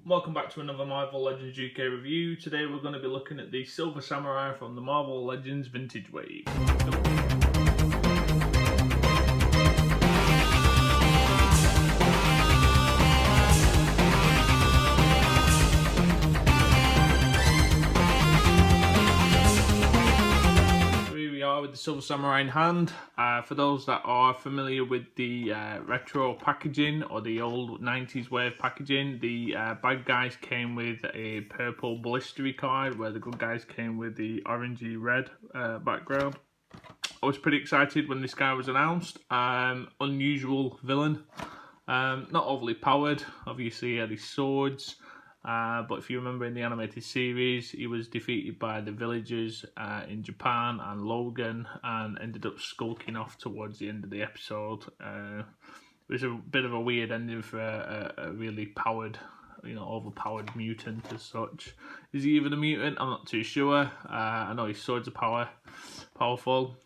Welcome back to another Marvel Legends UK review. Today we're going to be looking at the Silver Samurai from the Marvel Legends Vintage Wave. With the Silver Samurai in hand. For those that are familiar with the retro packaging or the old 90s wave packaging, the bad guys came with a purple blistery card where the good guys came with the orangey red background. I was pretty excited when this guy was announced. Unusual villain, not overly powered. Obviously he had his swords. But if you remember in the animated series, he was defeated by the villagers in Japan and Logan and ended up skulking off towards the end of the episode. It was a bit of a weird ending for a really powered, overpowered mutant as such. Is he even a mutant? I'm not too sure. I know his swords are powerful.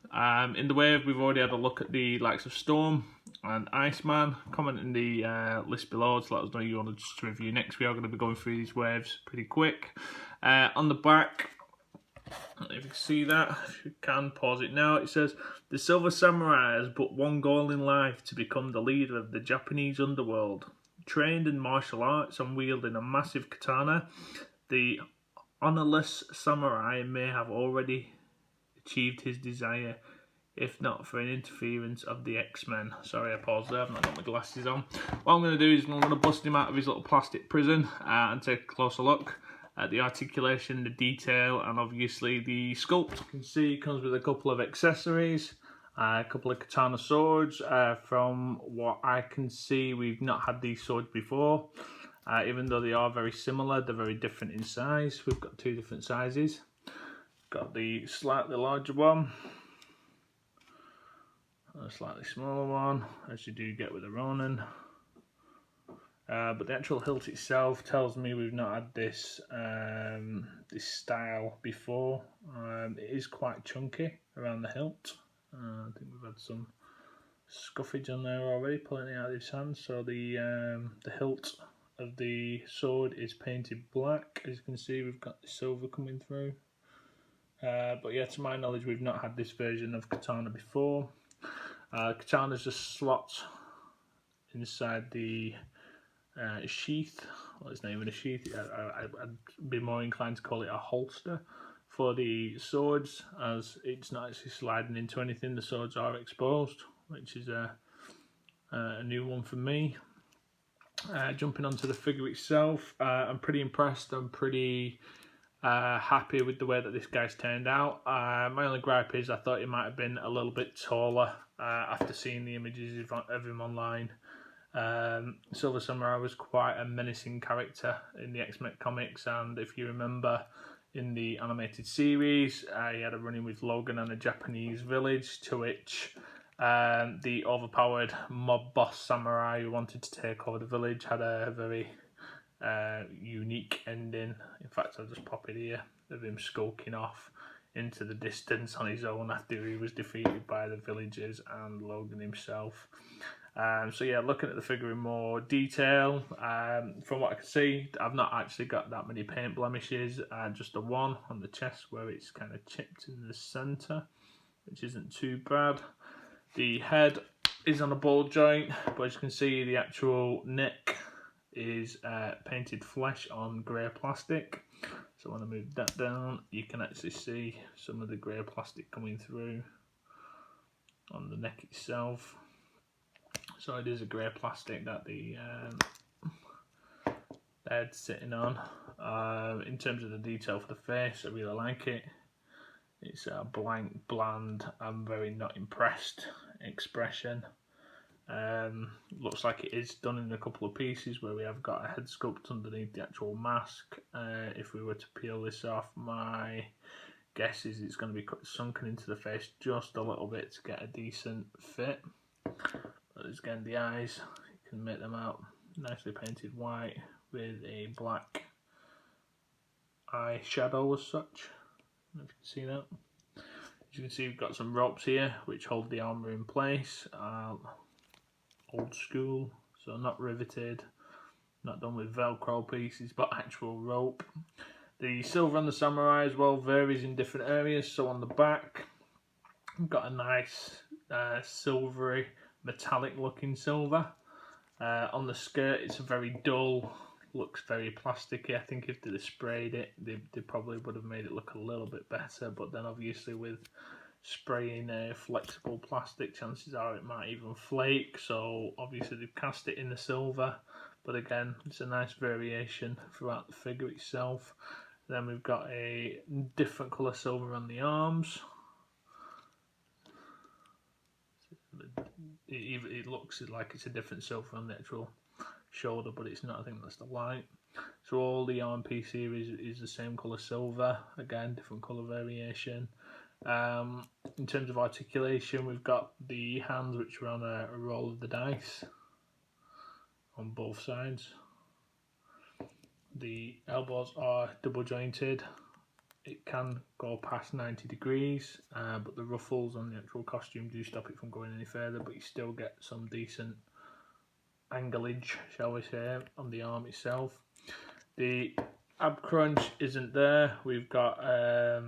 In the wave, we've already had a look at the likes of Storm and Iceman. Comment in the list below to let us know you want to review next. We are going to be going through these waves pretty quick. On the back, if you can see that, if you can pause it now, it says the Silver Samurai has but one goal in life: to become the leader of the Japanese underworld. Trained in martial arts and wielding a massive katana, the honorless samurai may have already achieved his desire, if not for an interference of the X-Men. Sorry, I paused there, I've not got my glasses on. What I'm going to do is I'm going to bust him out of his little plastic prison and take a closer look at the articulation, the detail, and obviously the sculpt. You can see it comes with a couple of accessories, a couple of katana swords. From what I can see, we've not had these swords before. Even though they are very similar, they're very different in size. We've got two different sizes. Got the slightly larger one, a slightly smaller one, as you do get with a Ronin. But the actual hilt itself tells me we've not had this this style before. It is quite chunky around the hilt. I think we've had some scuffage on there already, pulling it out of his hand. So the hilt of the sword is painted black. As you can see, we've got the silver coming through. But yeah, to my knowledge, we've not had this version of katana before. Katana's just slots inside the sheath. Well, it's not even a sheath. I'd be more inclined to call it a holster for the swords, as it's not actually sliding into anything. The swords are exposed, which is a new one for me. Jumping onto the figure itself, I'm pretty impressed. I'm pretty happy with the way that this guy's turned out. My only gripe is I thought he might have been a little bit taller after seeing the images of him online. Silver Samurai was quite a menacing character in the X-Men comics, and if you remember in the animated series, he had a run-in with Logan and a Japanese village, to which the overpowered mob boss samurai who wanted to take over the village had a very unique ending. In fact, I'll just pop it here, of him skulking off into the distance on his own after he was defeated by the villagers and Logan himself. So yeah, looking at the figure in more detail, from what I can see, I've not actually got that many paint blemishes, just the one on the chest where it's kind of chipped in the centre, which isn't too bad. The head is on a ball joint, but as you can see, the actual neck is painted flesh on grey plastic. So when I move that down, you can actually see some of the grey plastic coming through on the neck itself. So it is a grey plastic that the head's sitting on. In terms of the detail for the face, I really like it. It's a blank, bland, I'm very not impressed expression. Looks like it is done in a couple of pieces where we have got a head sculpt underneath the actual mask. If we were to peel this off, my guess is it's going to be sunken into the face just a little bit to get a decent fit. But again, the eyes, you can make them out nicely painted white with a black eye shadow as such. I don't know if you can see that. As you can see, we've got some ropes here which hold the armour in place. Old school, so not riveted, not done with Velcro pieces, but actual rope. The silver on the samurai as well varies in different areas. So on the back, we've got a nice silvery, metallic looking silver. On the skirt, it's a very dull, looks very plasticky. I think if they'd sprayed it, they probably would have made it look a little bit better. But then obviously with spraying a flexible plastic, chances are it might even flake. So obviously they've cast it in the silver. But again, it's a nice variation throughout the figure itself. Then we've got a different colour silver on the arms. It looks like it's a different silver on the actual shoulder, but it's not. I think that's the light. So all the arm piece here is the same colour silver. Again, different colour variation. In terms of articulation, we've got the hands, which are on a roll of the dice on both sides. The elbows are double jointed. It can go past 90 degrees, but the ruffles on the actual costume do stop it from going any further, but you still get some decent anglage, shall we say, on the arm itself. The ab crunch isn't there. We've got a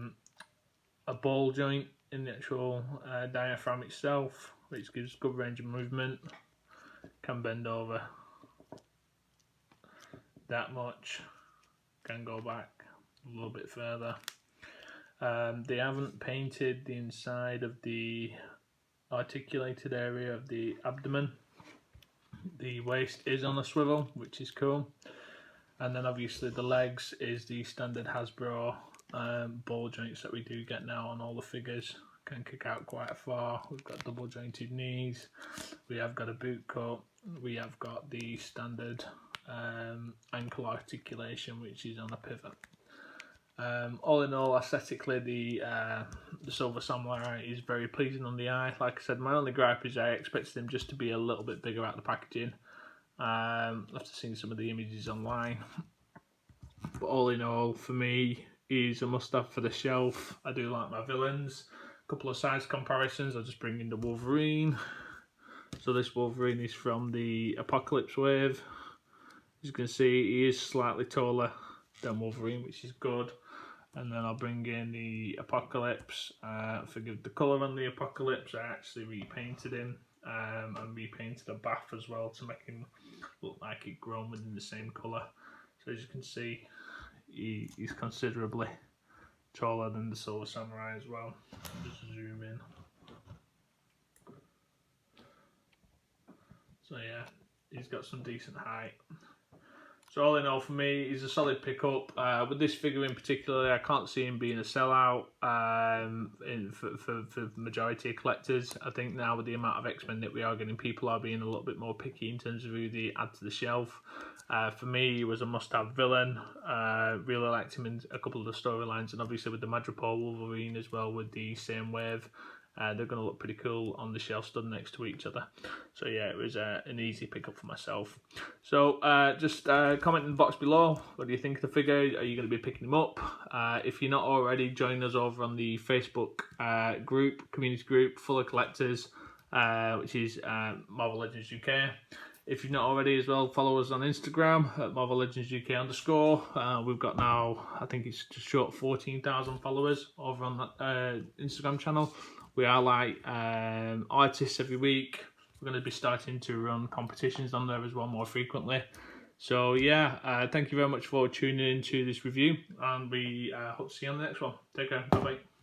ball joint in the actual diaphragm itself, which gives good range of movement. Can bend over that much, can go back a little bit further. They haven't painted the inside of the articulated area of the abdomen. The waist is on a swivel, which is cool. And then obviously the legs is the standard Hasbro ball joints that we do get now on all the figures. Can kick out quite far. We've got double jointed knees. We have got a boot cut. We have got the standard ankle articulation, which is on a pivot. All in all, aesthetically, the Silver Samurai is very pleasing on the eye. Like I said, my only gripe is I expected them just to be a little bit bigger out the packaging. After seeing some of the images online, but all in all, for me, is a must-have for the shelf. I do like my villains. A couple of size comparisons. I'll just bring in the Wolverine. So this Wolverine is from the Apocalypse wave. As you can see, he is slightly taller than Wolverine, which is good. And then I'll bring in the Apocalypse. Forgive the colour on the Apocalypse. I actually repainted him and repainted a bath as well to make him look like he'd grown within the same colour. So as you can see, he's considerably taller than the Silver Samurai as well. Just zoom in. So yeah, he's got some decent height. So all in all, for me, he's a solid pickup. With this figure in particular, I can't see him being a sellout for the majority of collectors. I think now with the amount of X-Men that we are getting, people are being a little bit more picky in terms of who they add to the shelf. For me, he was a must-have villain. Really liked him in a couple of the storylines, and obviously with the Madripoor Wolverine as well, with the same wave. They're going to look pretty cool on the shelf stood next to each other. So yeah, it was an easy pickup for myself. So just comment in the box below. What do you think of the figure? Are you going to be picking him up? If you're not already, join us over on the Facebook community group, full of collectors, which is Marvel Legends UK. If you've not already as well, follow us on Instagram at Marvel Legends UK _. We've got now, I think it's just short 14,000 followers over on that Instagram channel. We are like artists every week. We're going to be starting to run competitions on there as well more frequently. So yeah, thank you very much for tuning in to this review, and we hope to see you on the next one. Take care. Bye bye.